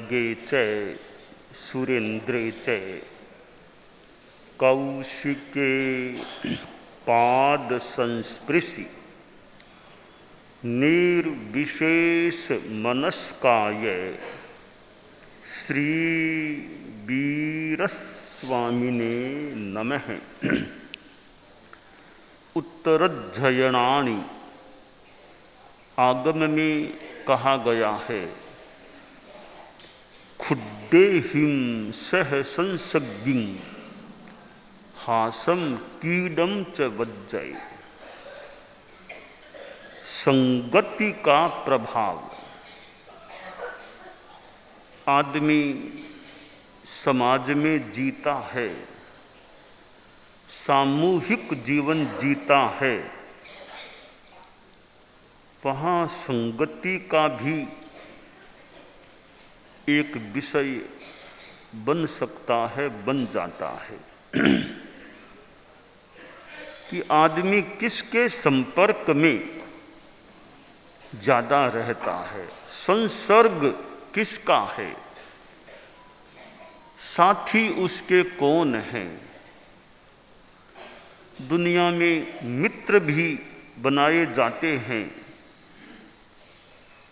खड्गे च सुरेन्द्रे च कौशिके पाद संस्पृशि निर्विशेष मनस्काय श्री वीरस्वामिने नमः। उत्तरध्ययनानि आगम में कहा गया है, खुड्डेहिं सह संसज्ञिं हासम कीडम च वज्जय। संगति का प्रभाव। आदमी समाज में जीता है, सामूहिक जीवन जीता है, वहाँ संगति का भी एक विषय बन सकता है, बन जाता है कि आदमी किसके संपर्क में ज़्यादा रहता है, संसर्ग किसका है, साथी उसके कौन हैं। दुनिया में मित्र भी बनाए जाते हैं,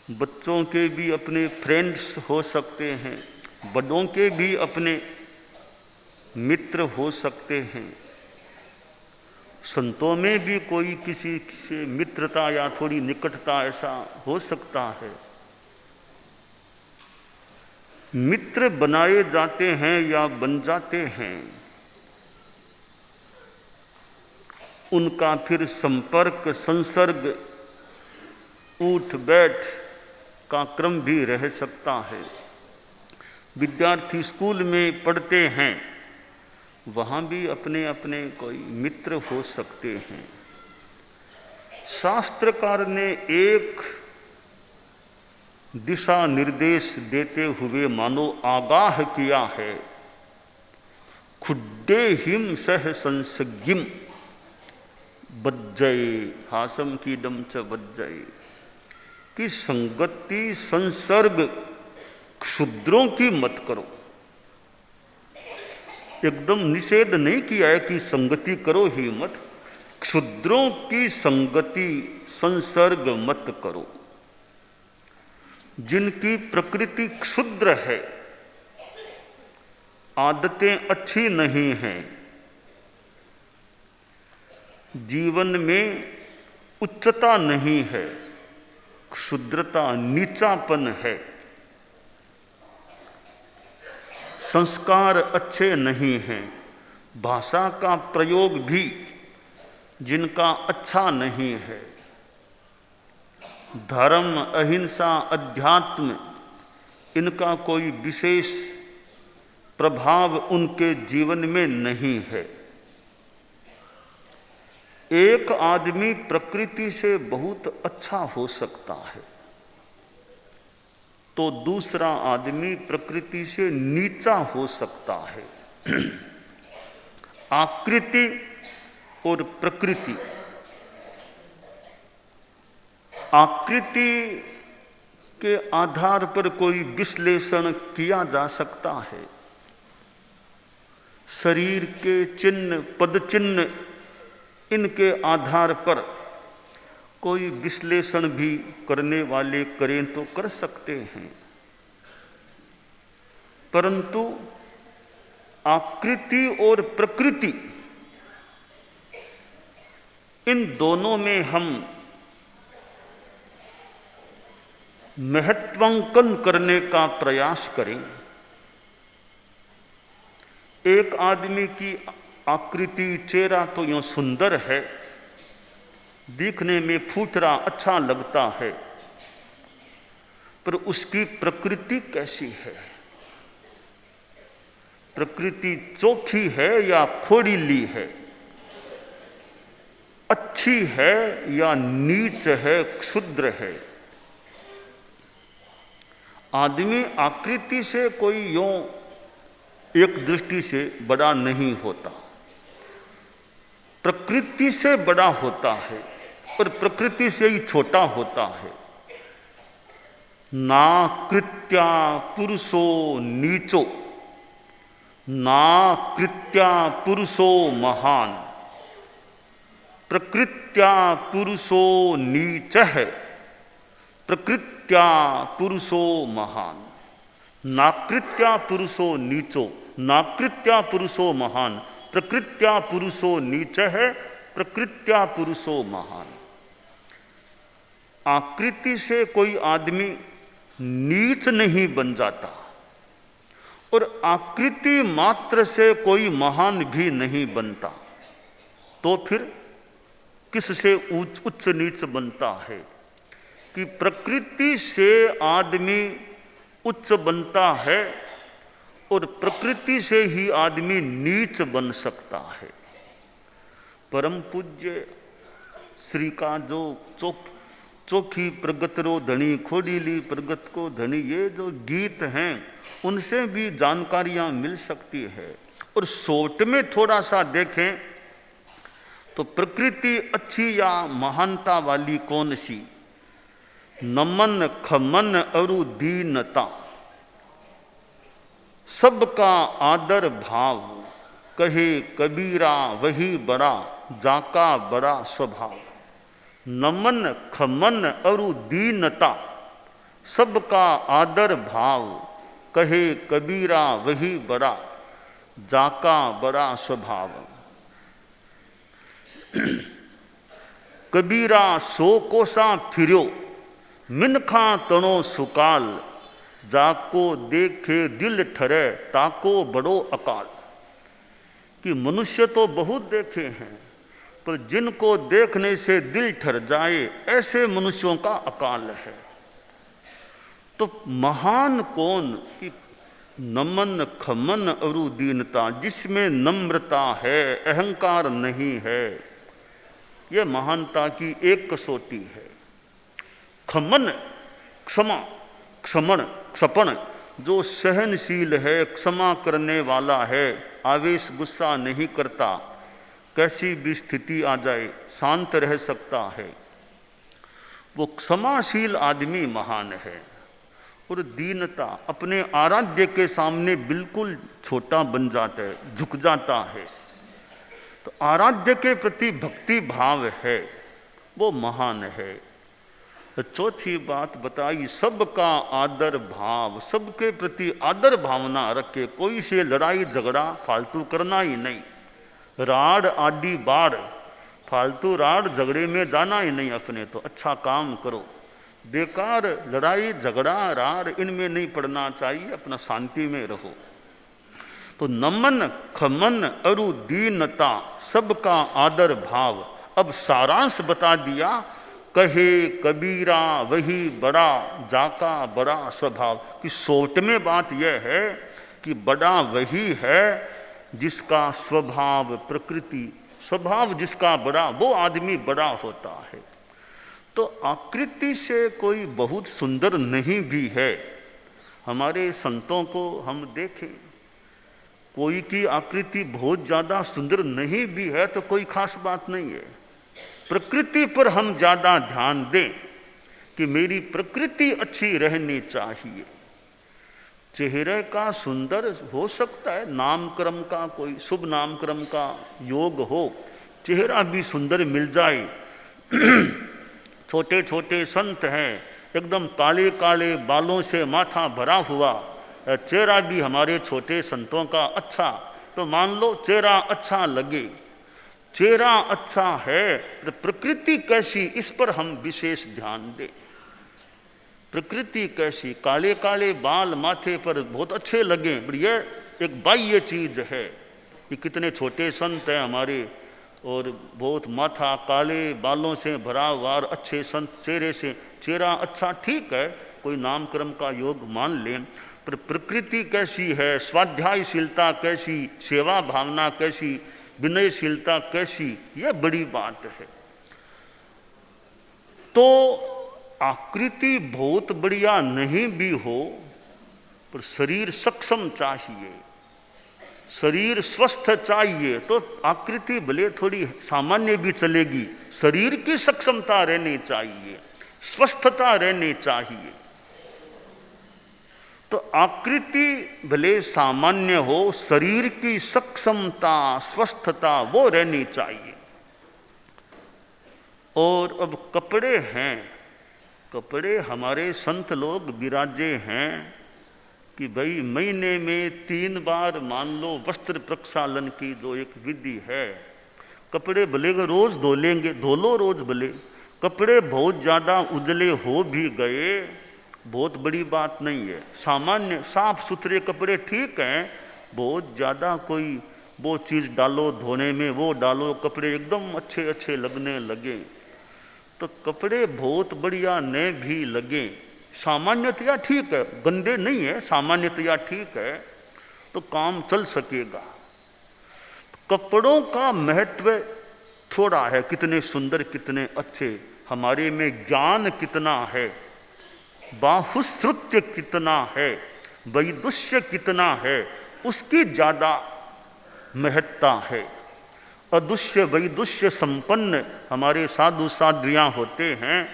बच्चों के भी अपने फ्रेंड्स हो सकते हैं, बड़ों के भी अपने मित्र हो सकते हैं, संतों में भी कोई किसी से मित्रता या थोड़ी निकटता ऐसा हो सकता है। मित्र बनाए जाते हैं या बन जाते हैं, उनका फिर संपर्क संसर्ग उठ बैठ का क्रम भी रह सकता है। विद्यार्थी स्कूल में पढ़ते हैं, वहाँ भी अपने अपने कोई मित्र हो सकते हैं। शास्त्रकार ने एक दिशा निर्देश देते हुए मानो आगाह किया है, खुड्डेहिं सह संसज्ञिं वज्जय हासम कीडम च वज्जय, कि संगति संसर्ग क्षुद्रों की मत करो। एकदम निषेध नहीं किया है कि संगति करो ही मत, क्षुद्रों की संगति संसर्ग मत करो। जिनकी प्रकृति क्षुद्र है, आदतें अच्छी नहीं हैं, जीवन में उच्चता नहीं है, क्षुद्रता नीचापन है, संस्कार अच्छे नहीं हैं, भाषा का प्रयोग भी जिनका अच्छा नहीं है, धर्म अहिंसा अध्यात्म इनका कोई विशेष प्रभाव उनके जीवन में नहीं है। एक आदमी प्रकृति से बहुत अच्छा हो सकता है, तो दूसरा आदमी प्रकृति से नीचा हो सकता है। आकृति और प्रकृति, आकृति के आधार पर कोई विश्लेषण किया जा सकता है, शरीर के चिन्ह पद चिन्ह इनके आधार पर कोई विश्लेषण भी करने वाले करें तो कर सकते हैं, परंतु आकृति और प्रकृति इन दोनों में हम महत्वांकन करने का प्रयास करें। एक आदमी की आकृति चेहरा तो यूं सुंदर है, दिखने में फूटरा अच्छा लगता है, पर उसकी प्रकृति कैसी है, प्रकृति चोखी है या खोड़ीली है, अच्छी है या नीच है, क्षुद्र है। आदमी आकृति से कोई यूं एक दृष्टि से बड़ा नहीं होता, प्रकृति से बड़ा होता है और प्रकृति से ही छोटा होता है। नाकृत्या पुरुषो नीचो, नाकृत्या पुरुषो महान, प्रकृत्या पुरुषो नीचः, प्रकृत्या पुरुषो महान। नाकृत्या पुरुषो नीचो, नाकृत्या पुरुषो महान, प्रकृत्या पुरुषो नीचः, प्रकृत्या पुरुषो महान। आकृति से कोई आदमी नीच नहीं बन जाता और आकृति मात्र से कोई महान भी नहीं बनता। तो फिर किससे उच्च नीच बनता है कि प्रकृति से आदमी उच्च बनता है और प्रकृति से ही आदमी नीच बन सकता है। परम पूज्य श्री का जो चोखी प्रगत रो धनी खोडीली प्रगत को धनी, ये जो गीत हैं उनसे भी जानकारियां मिल सकती है। और शॉर्ट में थोड़ा सा देखें तो प्रकृति अच्छी या महानता वाली कौन सी? नमन खमन अरु दीनता, सबका आदर भाव, कहे कबीरा वही बड़ा, जाका बड़ा स्वभाव। नमन खमन अरु दीनता, सबका आदर भाव, कहे कबीरा वही बड़ा, जाका बड़ा स्वभाव। कबीरा सो कोसा फिर्यो, मिनखा तणो सुकाल, जाको देखे दिल ठरे, ताको बड़ो अकाल। कि मनुष्य तो बहुत देखे हैं, पर जिनको देखने से दिल ठर जाए ऐसे मनुष्यों का अकाल है। तो महान कौन? कि नमन खमन अरु दीनता, जिसमें नम्रता है, अहंकार नहीं है, यह महानता की एक कसौटी है। खमन क्षमा, क्षमण क्षपण, जो सहनशील है, क्षमा करने वाला है, आवेश गुस्सा नहीं करता, कैसी भी स्थिति आ जाए शांत रह सकता है, वो क्षमाशील आदमी महान है। और दीनता, अपने आराध्य के सामने बिल्कुल छोटा बन जाता है, झुक जाता है। तो आराध्य के प्रति भक्ति भाव है, वो महान है। तो चौथी बात बताई, सबका आदर भाव, सबके प्रति आदर भावना रखे, कोई से लड़ाई झगड़ा फालतू करना ही नहीं। राड़ आदि बाढ़, फालतू राड़ झगड़े में जाना ही नहीं अपने, तो अच्छा काम करो। बेकार लड़ाई झगड़ा राड़ इनमें नहीं पड़ना चाहिए, अपना शांति में रहो। तो नमन खमन अरु दीनता, सबका आदर भाव। अब सारांश बता दिया, कहे कबीरा वही बड़ा, जाका बड़ा स्वभाव। कि शॉर्ट में बात यह है कि बड़ा वही है जिसका स्वभाव प्रकृति, स्वभाव जिसका बड़ा, वो आदमी बड़ा होता है। तो आकृति से कोई बहुत सुंदर नहीं भी है। हमारे संतों को हम देखें, कोई की आकृति बहुत ज़्यादा सुंदर नहीं भी है तो कोई खास बात नहीं है। प्रकृति पर हम ज़्यादा ध्यान दें कि मेरी प्रकृति अच्छी रहनी चाहिए। चेहरे का सुंदर हो सकता है, नामक्रम का कोई शुभ नामक्रम का योग हो, चेहरा भी सुंदर मिल जाए। छोटे छोटे संत हैं, एकदम काले काले बालों से माथा भरा हुआ, चेहरा भी हमारे छोटे संतों का अच्छा, तो मान लो चेहरा अच्छा लगे। चेहरा अच्छा है तो प्रकृति कैसी, इस पर हम विशेष ध्यान दें। प्रकृति कैसी, काले काले बाल माथे पर बहुत अच्छे लगे, पर यह एक बाह्य चीज है। ये कितने छोटे संत हैं हमारे, और बहुत माथा काले बालों से भरा हुआ, अच्छे संत चेहरे से, चेहरा अच्छा ठीक है, कोई नामक्रम का योग मान लें, पर प्रकृति कैसी है, स्वाध्यायशीलता कैसी, सेवा भावना कैसी, विनयशीलता कैसी, यह बड़ी बात है। तो आकृति बहुत बढ़िया नहीं भी हो, पर शरीर सक्षम चाहिए, शरीर स्वस्थ चाहिए। तो आकृति भले थोड़ी सामान्य भी चलेगी, शरीर की सक्षमता रहनी चाहिए, स्वस्थता रहनी चाहिए। तो आकृति भले सामान्य हो, शरीर की सक्षमता, स्वस्थता वो रहनी चाहिए। और अब कपड़े हैं, कपड़े हमारे संत लोग विराजे हैं कि भाई महीने में 3 बार मान लो वस्त्र प्रक्षालन की जो एक विधि है, कपड़े भले रोज धो लेंगे, धो लो रोज भले। कपड़े बहुत ज़्यादा उजले हो भी गए बहुत बड़ी बात नहीं है, सामान्य साफ सुथरे कपड़े ठीक हैं। बहुत ज़्यादा कोई वो चीज़ डालो धोने में, वो डालो, कपड़े एकदम अच्छे अच्छे लगने लगे, तो कपड़े बहुत बढ़िया न भी लगे, सामान्यतया ठीक है, गंदे नहीं है, सामान्यतया ठीक है, तो काम चल सकेगा। कपड़ों का महत्व थोड़ा है, कितने सुंदर कितने अच्छे, हमारे में ज्ञान कितना है, बाहुश्रुत्य कितना है, वैदुष्य कितना है, उसकी ज़्यादा महत्ता है। अदुष्य वैदुष्य संपन्न हमारे साधु साध्वियाँ होते हैं,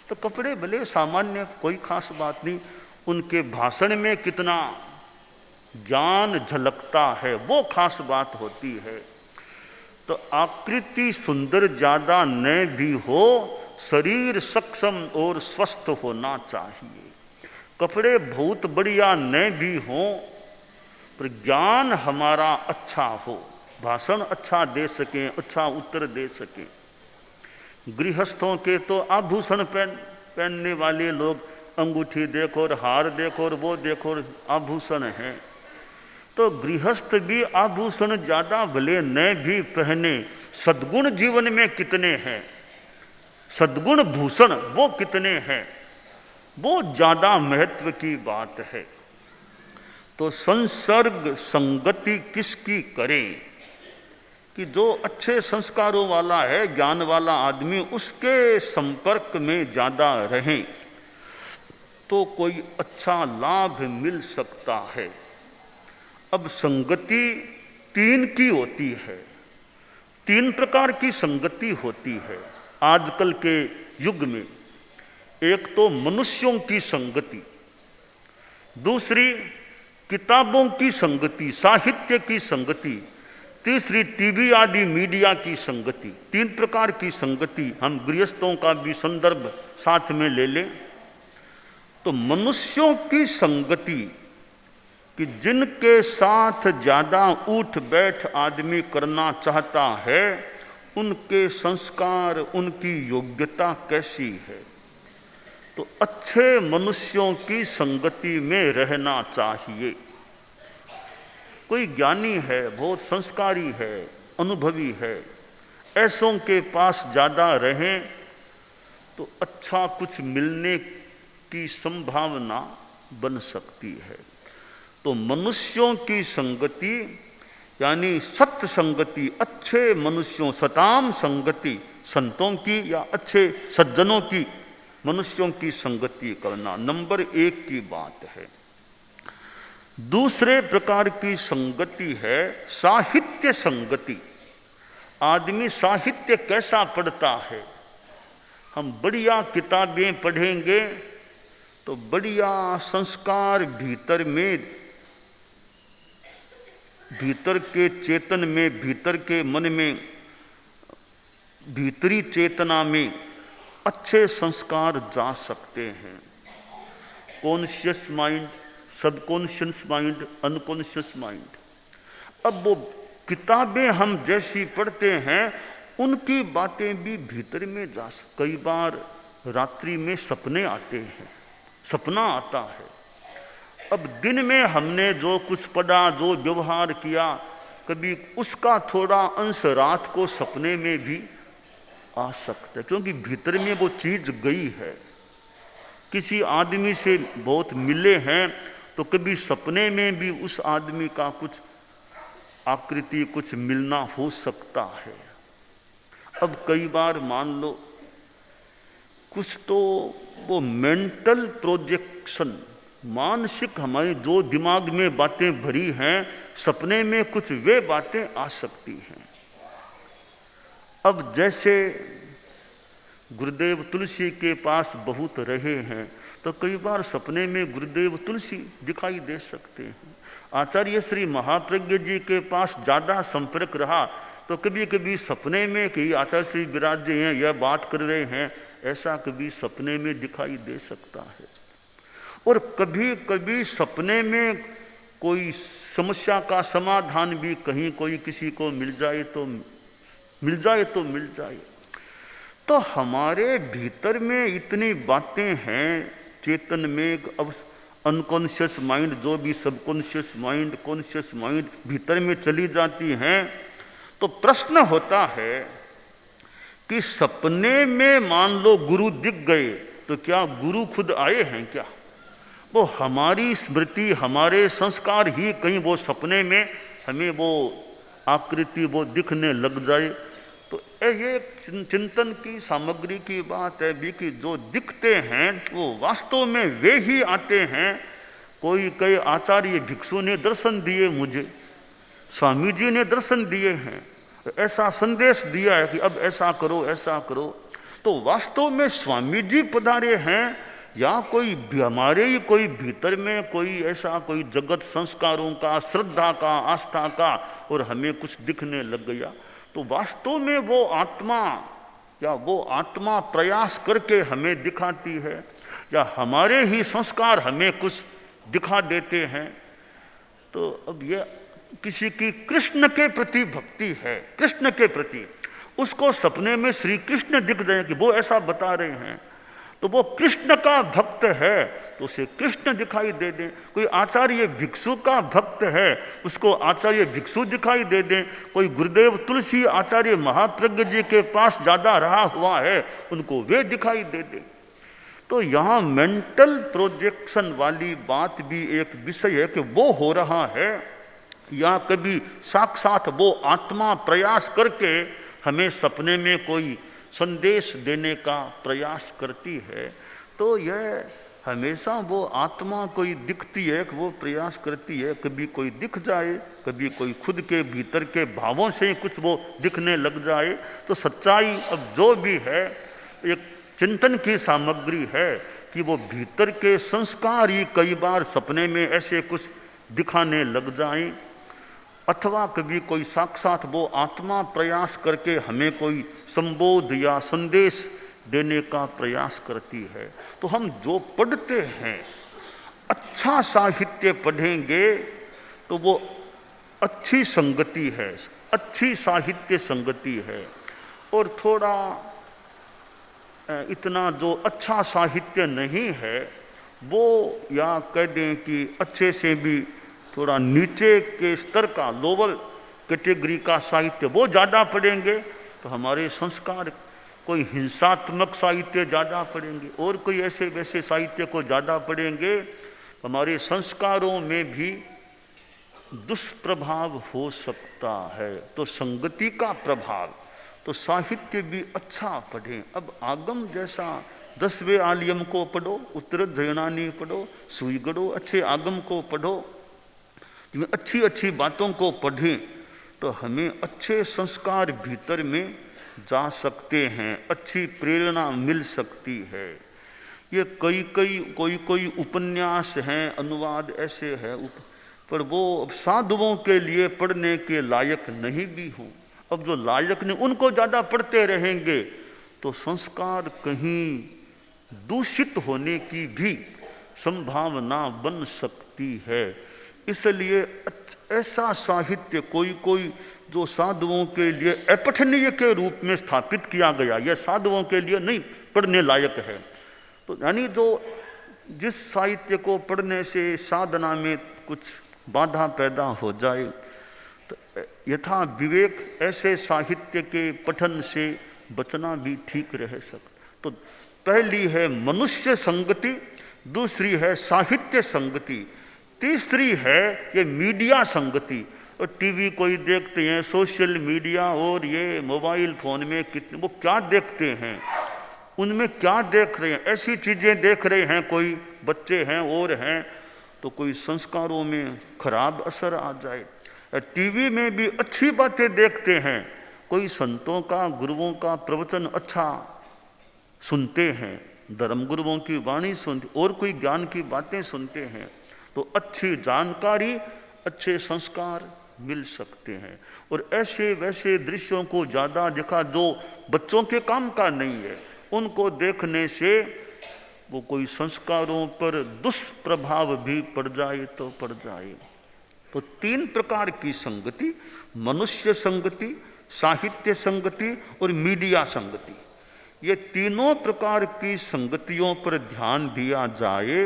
तो कपड़े भले सामान्य, कोई खास बात नहीं, उनके भाषण में कितना ज्ञान झलकता है वो खास बात होती है। तो आकृति सुंदर ज़्यादा न भी हो, शरीर सक्षम और स्वस्थ होना चाहिए। कपड़े बहुत बढ़िया न भी हों पर ज्ञान हमारा अच्छा हो, भाषण अच्छा दे सकें, अच्छा उत्तर दे सकें। गृहस्थों के तो आभूषण पहनने वाले लोग, अंगूठी देखो और हार देखो और वो देखो और आभूषण हैं, तो गृहस्थ भी आभूषण ज़्यादा भले न भी पहने, सद्गुण जीवन में कितने हैं, सद्गुण भूषण वो कितने हैं, वो ज़्यादा महत्व की बात है। तो संसर्ग संगति किसकी करें कि जो अच्छे संस्कारों वाला है, ज्ञान वाला आदमी, उसके संपर्क में ज़्यादा रहें तो कोई अच्छा लाभ मिल सकता है। अब संगति 3 की होती है, 3 प्रकार की संगति होती है आजकल के युग में। एक तो मनुष्यों की संगति, दूसरी किताबों की संगति, साहित्य की संगति, तीसरी टीवी आदि मीडिया की संगति। 3 प्रकार की संगति, हम गृहस्थों का भी संदर्भ साथ में ले लें तो मनुष्यों की संगति कि जिनके साथ ज़्यादा उठ बैठ आदमी करना चाहता है, उनके संस्कार, उनकी योग्यता कैसी है, तो अच्छे मनुष्यों की संगति में रहना चाहिए। कोई ज्ञानी है, बहुत संस्कारी है, अनुभवी है, ऐसों के पास ज़्यादा रहें तो अच्छा कुछ मिलने की संभावना बन सकती है। तो मनुष्यों की संगति यानी सत्य संगति, अच्छे मनुष्यों, सताम संगति, संतों की या अच्छे सज्जनों की, मनुष्यों की संगति करना नंबर 1 की बात है। दूसरे प्रकार की संगति है साहित्य संगति। आदमी साहित्य कैसा पढ़ता है, हम बढ़िया किताबें पढ़ेंगे तो बढ़िया संस्कार भीतर में, भीतर के चेतन में, भीतर के मन में, भीतरी चेतना में अच्छे संस्कार जा सकते हैं। Conscious mind, subconscious mind, unconscious mind. अब वो किताबें हम जैसी पढ़ते हैं उनकी बातें भी भीतर में जा सकती। कई बार रात्रि में सपने आते हैं, सपना आता है। अब दिन में हमने जो कुछ पढ़ा, जो व्यवहार किया, कभी उसका थोड़ा अंश रात को सपने में भी आ सकता है, क्योंकि भीतर में वो चीज गई है। किसी आदमी से बहुत मिले हैं तो कभी सपने में भी उस आदमी का कुछ आकृति, कुछ मिलना हो सकता है। अब कई बार मान लो कुछ तो वो मेंटल प्रोजेक्शन, मानसिक हमारे जो दिमाग में बातें भरी हैं, सपने में कुछ वे बातें आ सकती हैं। अब जैसे गुरुदेव तुलसी के पास बहुत रहे हैं तो कई बार सपने में गुरुदेव तुलसी दिखाई दे सकते हैं। आचार्य श्री महाप्रज्ञ जी के पास ज़्यादा संपर्क रहा तो कभी कभी सपने में कि आचार्य श्री विराजे हैं या बात कर रहे हैं, ऐसा कभी सपने में दिखाई दे सकता है। और कभी कभी सपने में कोई समस्या का समाधान भी कहीं कोई किसी को मिल जाए तो मिल जाए। तो हमारे भीतर में इतनी बातें हैं, चेतन में अब अनकॉन्शियस माइंड, जो भी सबकॉन्शियस माइंड, कॉन्शियस माइंड भीतर में चली जाती हैं। तो प्रश्न होता है कि सपने में मान लो गुरु दिख गए तो क्या गुरु खुद आए हैं क्या? वो हमारी स्मृति, हमारे संस्कार ही कहीं वो सपने में हमें वो आकृति वो दिखने लग जाए। तो ये चिंतन की सामग्री की बात है भी कि जो दिखते हैं वो वास्तव में वे ही आते हैं। कोई कई आचार्य भिक्षु ने दर्शन दिए, मुझे स्वामी जी ने दर्शन दिए हैं, ऐसा संदेश दिया है कि अब ऐसा करो ऐसा करो। तो वास्तव में स्वामी जी पधारे हैं या कोई हमारे ही कोई भीतर में कोई ऐसा कोई जगत संस्कारों का, श्रद्धा का, आस्था का, और हमें कुछ दिखने लग गया। तो वास्तव में वो आत्मा या वो आत्मा प्रयास करके हमें दिखाती है या हमारे ही संस्कार हमें कुछ दिखा देते हैं। तो अब ये किसी की कृष्ण के प्रति भक्ति है, कृष्ण के प्रति, उसको सपने में श्री कृष्ण दिख जाए कि वो ऐसा बता रहे हैं, तो वो कृष्ण का भक्त है तो उसे कृष्ण दिखाई दे दें। कोई आचार्य भिक्षु का भक्त है, उसको आचार्य भिक्षु दिखाई दे दें। कोई गुरुदेव तुलसी आचार्य महाप्रज्ञ जी के पास ज़्यादा रहा हुआ है, उनको वे दिखाई दे दें। तो यहाँ मेंटल प्रोजेक्शन वाली बात भी एक विषय है कि वो हो रहा है या कभी साक्षात वो आत्मा प्रयास करके हमें सपने में कोई संदेश देने का प्रयास करती है। तो यह हमेशा वो आत्मा कोई दिखती है, वो प्रयास करती है, कभी कोई दिख जाए, कभी कोई खुद के भीतर के भावों से कुछ वो दिखने लग जाए। तो सच्चाई अब जो भी है एक चिंतन की सामग्री है कि वो भीतर के संस्कार ही कई बार सपने में ऐसे कुछ दिखाने लग जाएं, अथवा कभी कोई साक्षात वो आत्मा प्रयास करके हमें कोई संबोध या संदेश देने का प्रयास करती है। तो हम जो पढ़ते हैं, अच्छा साहित्य पढ़ेंगे तो वो अच्छी संगति है, अच्छी साहित्य संगति है। और थोड़ा इतना जो अच्छा साहित्य नहीं है वो, या कह दें कि अच्छे से भी थोड़ा नीचे के स्तर का, लोअर कैटेगरी का साहित्य वो ज़्यादा पढ़ेंगे तो हमारे संस्कार, कोई हिंसात्मक साहित्य ज़्यादा पढ़ेंगे और कोई ऐसे वैसे साहित्य को ज़्यादा पढ़ेंगे, हमारे संस्कारों में भी दुष्प्रभाव हो सकता है। तो संगति का प्रभाव, तो साहित्य भी अच्छा पढ़ें। अब आगम जैसा 10वें आलियम को पढ़ो, उत्तर जयनानी पढ़ो, सुईगढ़ो, अच्छे आगम को पढ़ो, जिसमें अच्छी अच्छी बातों को पढ़ें तो हमें अच्छे संस्कार भीतर में जा सकते हैं, अच्छी प्रेरणा मिल सकती है। ये कोई उपन्यास हैं, अनुवाद ऐसे है, पर वो साधुओं के लिए पढ़ने के लायक नहीं भी हों। अब जो लायक नहीं, उनको ज़्यादा पढ़ते रहेंगे तो संस्कार कहीं दूषित होने की भी संभावना बन सकती है। इसलिए ऐसा साहित्य कोई जो साधुओं के लिए अपठनीय के रूप में स्थापित किया गया, यह साधुओं के लिए नहीं पढ़ने लायक है। तो यानी जो जिस साहित्य को पढ़ने से साधना में कुछ बाधा पैदा हो जाए, तो यथा विवेक ऐसे साहित्य के पठन से बचना भी ठीक रह सकता। तो पहली है मनुष्य संगति, दूसरी है साहित्य संगति, तीसरी है ये मीडिया संगति। और टीवी कोई देखते हैं, सोशल मीडिया और ये मोबाइल फ़ोन में कितने वो क्या देखते हैं, उनमें क्या देख रहे हैं, ऐसी चीज़ें देख रहे हैं, कोई बच्चे हैं और हैं, तो कोई संस्कारों में खराब असर आ जाए। टीवी में भी अच्छी बातें देखते हैं, कोई संतों का, गुरुओं का प्रवचन अच्छा सुनते हैं, धर्म गुरुओं की वाणी सुनते, और कोई ज्ञान की बातें सुनते हैं तो अच्छी जानकारी, अच्छे संस्कार मिल सकते हैं। और ऐसे वैसे दृश्यों को ज़्यादा देखा जो बच्चों के काम का नहीं है, उनको देखने से वो कोई संस्कारों पर दुष्प्रभाव भी पड़ जाए तो पड़ जाए। तो 3 प्रकार की संगति, मनुष्य संगति, साहित्य संगति और मीडिया संगति, ये तीनों प्रकार की संगतियों पर ध्यान दिया जाए।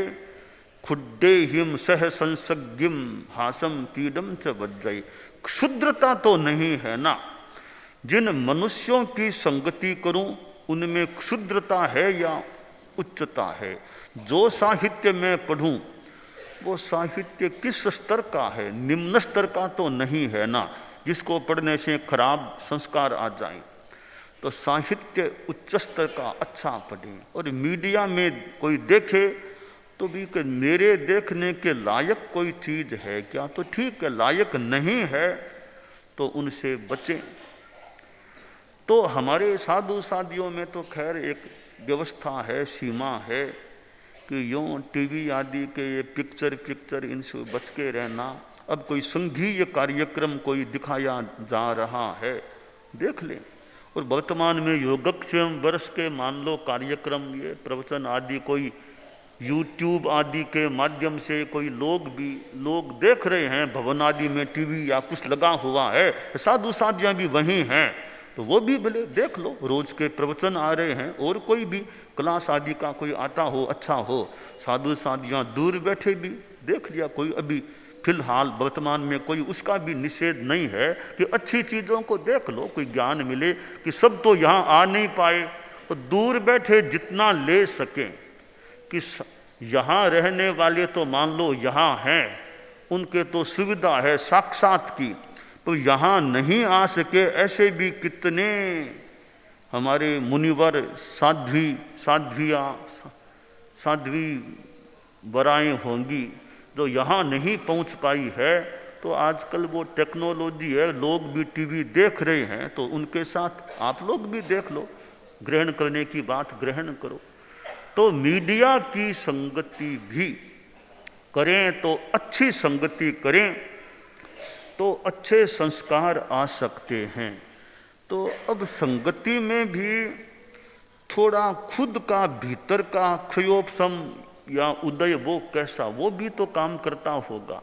खुड्डे हिम सह संसज्ञिम हासम तीडम च वज्जय। क्षुद्रता तो नहीं है ना, जिन मनुष्यों की संगति करूं उनमें क्षुद्रता है या उच्चता है। जो साहित्य में पढ़ूं वो साहित्य किस स्तर का है, निम्न स्तर का तो नहीं है ना, जिसको पढ़ने से खराब संस्कार आ जाए। तो साहित्य उच्च स्तर का अच्छा पढ़ें। और मीडिया में कोई देखे तो भी कि मेरे देखने के लायक कोई चीज़ है क्या, तो ठीक है, लायक नहीं है तो उनसे बचें। तो हमारे साधु साधियों में तो खैर एक व्यवस्था है, सीमा है कि यूँ टीवी आदि के ये पिक्चर इनसे बच के रहना। अब कोई संघीय कार्यक्रम कोई दिखाया जा रहा है, देख लें। और वर्तमान में योगक्षेम वर्ष के मान लो कार्यक्रम, ये प्रवचन आदि कोई YouTube आदि के माध्यम से कोई लोग देख रहे हैं, भवन आदि में टीवी या कुछ लगा हुआ है, साधु साधियाँ भी वहीं हैं, तो वो भी भले देख लो। रोज के प्रवचन आ रहे हैं, और कोई भी क्लास आदि का कोई आता हो, अच्छा हो, साधु साधियाँ दूर बैठे भी देख लिया। कोई अभी फिलहाल वर्तमान में कोई उसका भी निषेध नहीं है कि अच्छी चीज़ों को देख लो, कोई ज्ञान मिले। कि सब तो यहाँ आ नहीं पाए, तो दूर बैठे जितना ले सकें। कि यहाँ रहने वाले तो मान लो यहाँ हैं, उनके तो सुविधा है साक्षात की, तो यहाँ नहीं आ सके ऐसे भी कितने हमारे मुनिवर, साध्वी वराएं होंगी जो यहाँ नहीं पहुँच पाई है। तो आजकल वो टेक्नोलॉजी है, लोग भी टीवी देख रहे हैं, तो उनके साथ आप लोग भी देख लो, ग्रहण करने की बात ग्रहण करो। तो मीडिया की संगति भी करें तो अच्छी संगति करें तो अच्छे संस्कार आ सकते हैं। तो अब संगति में भी थोड़ा खुद का भीतर का क्षयोपशम या उदय वो कैसा, वो भी तो काम करता होगा।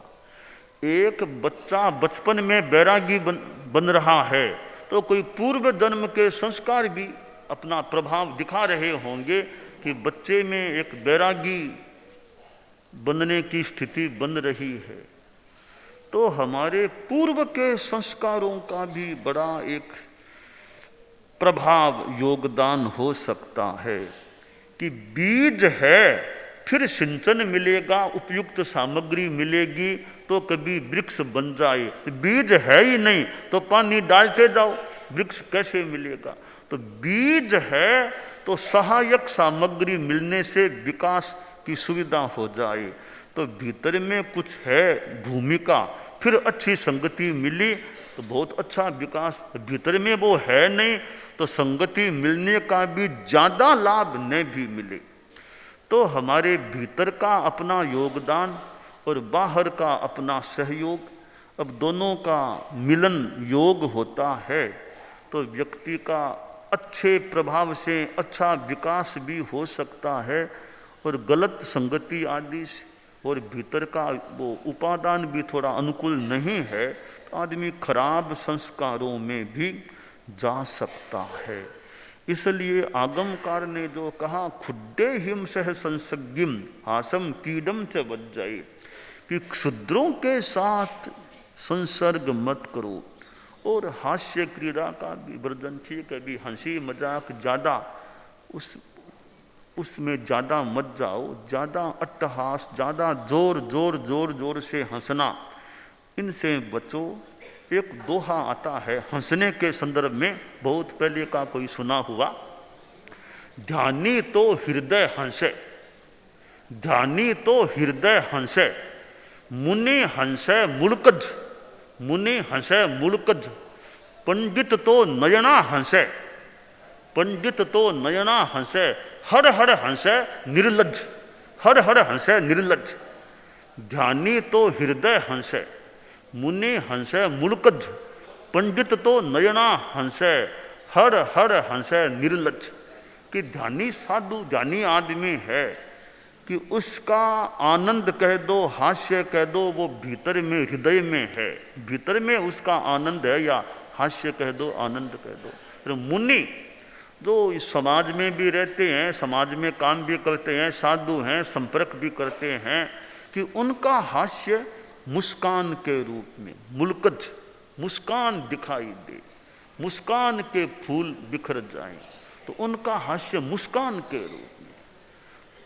एक बच्चा बचपन में बैरागी बन रहा है तो कोई पूर्व जन्म के संस्कार भी अपना प्रभाव दिखा रहे होंगे कि बच्चे में एक बैरागी बनने की स्थिति बन रही है। तो हमारे पूर्व के संस्कारों का भी बड़ा एक प्रभाव, योगदान हो सकता है। कि बीज है, फिर सिंचन मिलेगा, उपयुक्त सामग्री मिलेगी तो कभी वृक्ष बन जाए। बीज है ही नहीं तो पानी डालते जाओ, वृक्ष कैसे मिलेगा। तो बीज है तो सहायक सामग्री मिलने से विकास की सुविधा हो जाए। तो भीतर में कुछ है भूमिका, फिर अच्छी संगति मिली तो बहुत अच्छा विकास। भीतर में वो है नहीं तो संगति मिलने का भी ज़्यादा लाभ न भी मिले। तो हमारे भीतर का अपना योगदान और बाहर का अपना सहयोग, अब दोनों का मिलन योग होता है तो व्यक्ति का अच्छे प्रभाव से अच्छा विकास भी हो सकता है। और गलत संगति आदि और भीतर का वो उपादान भी थोड़ा अनुकूल नहीं है तो आदमी खराब संस्कारों में भी जा सकता है। इसलिए आगमकार ने जो कहा, खुड्डे हिम सह संसज्ञिम हासम कीडम च वज्जय, कि क्षुद्रों के साथ संसर्ग मत करो। और हास्य क्रीड़ा का भी वर्जन, ठीक है, भी हंसी मजाक ज़्यादा उसमें ज़्यादा मत जाओ, ज़्यादा अट्टहास, ज़्यादा जोर से हंसना, इनसे बचो। एक दोहा आता है हंसने के संदर्भ में, बहुत पहले का कोई सुना हुआ, ध्यानी तो हृदय हंसे, ध्यानी तो हृदय हंसे, मुनि हंसे मुल्कज, मुनि हंसे मुल्कज, पंडित तो नयना हंसे, पंडित तो नयना हंसे। हर हर हंसै निर्लज, हर हर हंसै निर्लज। ध्यानी तो हृदय हंसै, मुनि हंसै मुल्कज, पंडित तो नयना हंसै, हर हर हंसै निर्लज। कि ध्यानी साधु, ध्यानी आदमी है कि उसका आनंद कह दो, हास्य कह दो, वो भीतर में हृदय में है, भीतर में उसका आनंद है, या हास्य कह दो, आनंद कह दो। तो मुनि जो इस समाज में भी रहते हैं, समाज में काम भी करते हैं, साधु हैं, संपर्क भी करते हैं, कि उनका हास्य मुस्कान के रूप में, मुल्कज, मुस्कान दिखाई दे, मुस्कान के फूल बिखर जाएं, तो उनका हास्य मुस्कान के रूप में।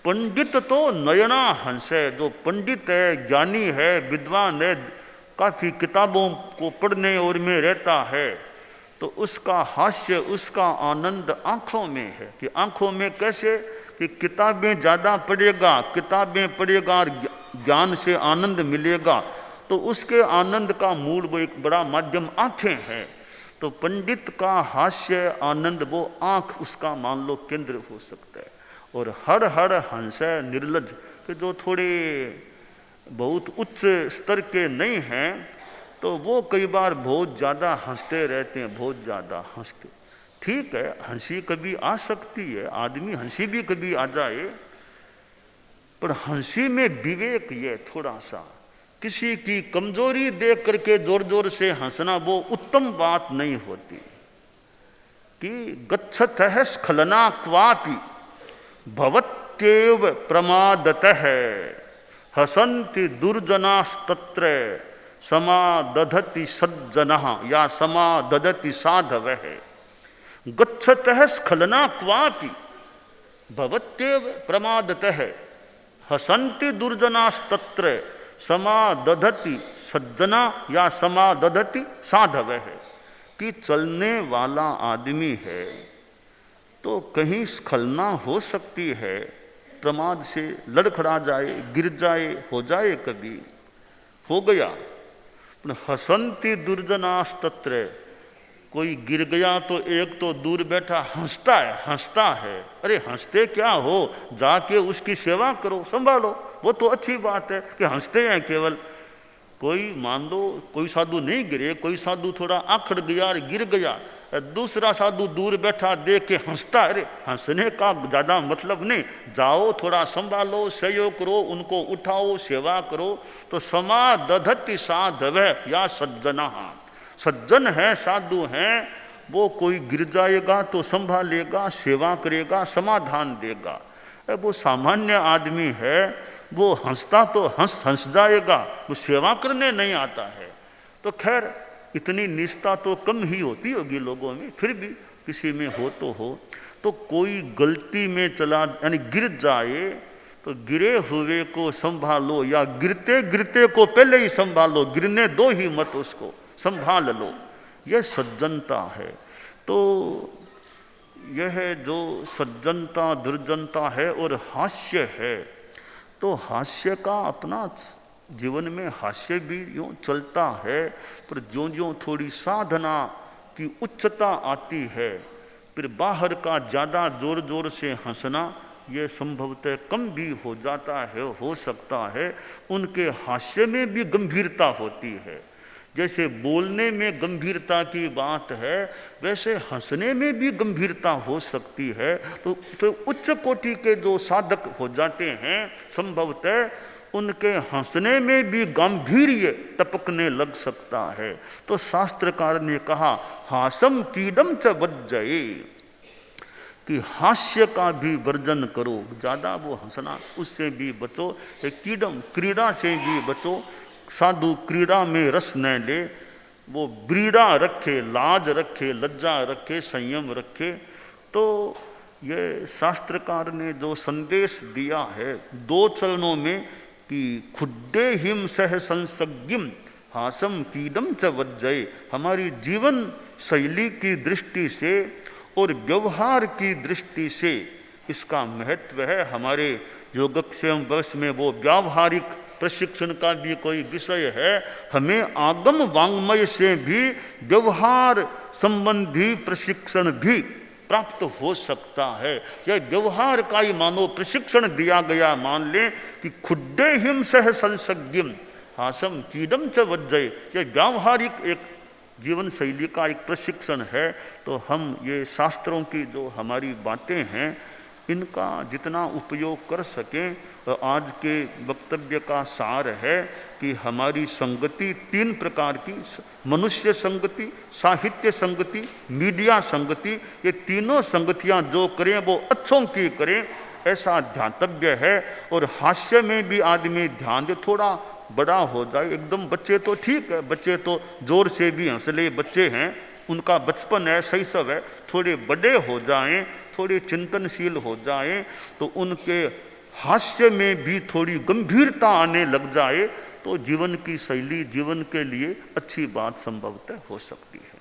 पंडित तो नयना हंसै, जो पंडित है, ज्ञानी है, विद्वान है, काफ़ी किताबों को पढ़ने और में रहता है, तो उसका हास्य, उसका आनंद आँखों में है। कि आँखों में कैसे? कि किताबें ज़्यादा पढ़ेगा, किताबें पढ़ेगा और ज्ञान से आनंद मिलेगा, तो उसके आनंद का मूल वो एक बड़ा माध्यम आँखें हैं। तो पंडित का हास्य आनंद वो आँख उसका मान लो केंद्र हो सकता है। और हर हर हंसै निर्लज, कि जो थोड़े बहुत उच्च स्तर के नहीं हैं, तो वो कई बार बहुत ज़्यादा हंसते रहते हैं, बहुत ज़्यादा हंसते। ठीक है, हंसी कभी आ सकती है, आदमी हंसी भी कभी आ जाए, पर हंसी में विवेक ये थोड़ा सा, किसी की कमजोरी देख करके जोर जोर से हंसना वो उत्तम बात नहीं होती। कि गच्छत है स्खलना क्वापि भवत्येव प्रमादतः, हसन्ति दुर्जनास्तत्र समादधति सज्जनः, या समादधति साधवः। गच्छत है स्खलना क्वापि भवत्येव प्रमादतः, हसन्ति दुर्जनास्तत्र समादधति सज्जना, या समादधति साधवः। कि चलने वाला आदमी है तो कहीं स्खलना हो सकती है, प्रमाद से लड़खड़ा जाए, गिर जाए, हो जाए, कभी हो गया। हसन्ति दुर्जनास्तत्र, कोई गिर गया तो एक तो दूर बैठा हंसता है, हंसता है। अरे हंसते क्या हो, जाके उसकी सेवा करो, संभालो, वो तो अच्छी बात है कि हंसते हैं केवल। कोई मान लो कोई साधु नहीं गिरे, कोई साधु थोड़ा आखड़ गया और गिर गया, दूसरा साधु दूर बैठा देख के हंसता। अरे हंसने का ज़्यादा मतलब नहीं, जाओ थोड़ा संभालो, सहयोग करो, उनको उठाओ, सेवा करो। तो समादधति साधवः, या सज्जना, सज्जन है, साधु हैं, वो कोई गिर जाएगा तो संभालेगा, सेवा करेगा, समाधान देगा। वो सामान्य आदमी है, वो हंसता तो हंस जाएगा, वो सेवा करने नहीं आता है। तो खैर इतनी निष्ठा तो कम ही होती होगी लोगों में, फिर भी किसी में हो तो हो। तो कोई गलती में चला यानी गिर जाए तो गिरे हुए को संभालो, या गिरते गिरते को पहले ही संभालो, गिरने दो ही मत, उसको संभाल लो। यह सज्जनता है। तो यह जो सज्जनता दुर्जनता है और हास्य है, तो हास्य का अपना जीवन में हास्य भी यूँ चलता है, पर ज्यों ज्यों थोड़ी साधना की उच्चता आती है, फिर बाहर का ज़्यादा जोर जोर से हंसना ये संभवतः कम भी हो जाता है, हो सकता है। उनके हास्य में भी गंभीरता होती है। जैसे बोलने में गंभीरता की बात है, वैसे हंसने में भी गंभीरता हो सकती है। तो उच्च कोटि के जो साधक हो जाते हैं, संभवतः उनके हंसने में भी गांधीर्य टपकने लग सकता है। तो शास्त्रकार ने कहा हासम कीडम च वज्जये, कि हास्य का भी वर्जन करो, ज़्यादा वो हंसना उससे भी बचो, कीडम क्रीड़ा से भी बचो। साधु क्रीड़ा में रस न ले, वो ब्रीड़ा रखे, लाज रखे, लज्जा रखे, संयम रखे। तो ये शास्त्रकार ने जो संदेश दिया है 2 चरणों में, कि खुड्डे हिम सह संसज्ञम हासम कीडम च वज्जये, हमारी जीवन शैली की दृष्टि से और व्यवहार की दृष्टि से इसका महत्व है। हमारे योगक्षेम वर्ष में वो व्यावहारिक प्रशिक्षण का भी कोई विषय है। हमें आगम वांग्मय से भी व्यवहार संबंधी प्रशिक्षण भी प्राप्त हो सकता है। यह व्यवहार का ही मानो प्रशिक्षण दिया गया। मान लें कि खुड्डे हिम सह संसज्ञम हासम चीदम च वज्जय, यह व्यावहारिक एक जीवन शैली का एक प्रशिक्षण है। तो हम ये शास्त्रों की जो हमारी बातें हैं इनका जितना उपयोग कर सकें। तो आज के वक्तव्य का सार है कि हमारी संगति 3 प्रकार की, मनुष्य संगति, साहित्य संगति, मीडिया संगति, ये तीनों संगतियां जो करें वो अच्छों की करें, ऐसा ध्यातव्य है। और हास्य में भी आदमी ध्यान दे, थोड़ा बड़ा हो जाए। एकदम बच्चे तो ठीक है, बच्चे तो जोर से भी हंस ले, बच्चे हैं, उनका बचपन है, शैशव है। थोड़े बड़े हो जाएं, थोड़े चिंतनशील हो जाएं, तो उनके हास्य में भी थोड़ी गंभीरता आने लग जाए तो जीवन की शैली, जीवन के लिए अच्छी बात संभवतः हो सकती है।